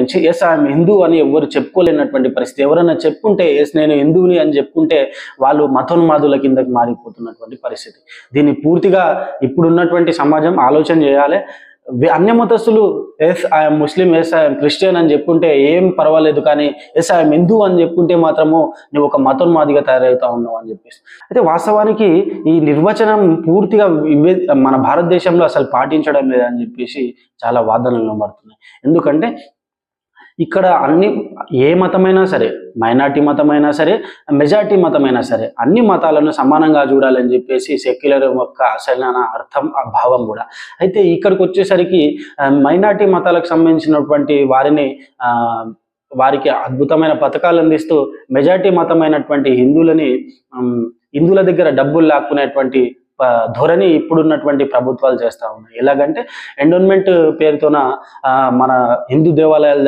సంబంధించి yes I'm Hindu అని ఎవరు చెప్పుకోలేనటువంటి పరిస్థితి. ఎవరైనా చెప్పుకుంటే ఎస్ నేను హిందువుని అని చెప్పుకుంటే వాళ్ళు మతోన్మాదుల కిందకి మారిపోతున్నటువంటి పరిస్థితి. దీన్ని పూర్తిగా ఇప్పుడున్నటువంటి సమాజం ఆలోచన చేయాలి. అన్య మతస్థులు yes I am Muslim, yes I am Christian అని చెప్పుకుంటే ఏం పర్వాలేదు, కానీ ఎస్ ఐఎమ్ హిందూ అని చెప్పుకుంటే మాత్రము నువ్వు ఒక మతోన్మాదిగా తయారవుతా ఉన్నావు అని చెప్పేసి. అయితే వాస్తవానికి ఈ నిర్వచనం పూర్తిగా మన భారతదేశంలో అసలు పాటించడం లేదని చెప్పేసి చాలా వాదనలు వినబడుతున్నాయి. ఎందుకంటే ఇక్కడ ఏ మతమైనా సరే, మైనార్టీ మతమైనా సరే, మెజార్టీ మతమైనా సరే, అన్ని మతాలను సమానంగా చూడాలని చెప్పేసి సెక్యులర్ యొక్క అసలైన అర్థం, ఆ భావం కూడా. అయితే ఇక్కడికి వచ్చేసరికి మైనార్టీ మతాలకు సంబంధించినటువంటి వారికి అద్భుతమైన పథకాలు అందిస్తూ మెజార్టీ మతమైనటువంటి హిందువుల దగ్గర డబ్బులు లాక్కునేటువంటి ధోరణి ఇప్పుడున్నటువంటి ప్రభుత్వాలు చేస్తూ ఉన్నాయి. ఎలాగంటే ఎండోన్మెంట్ పేరుతోన మన హిందూ దేవాలయాల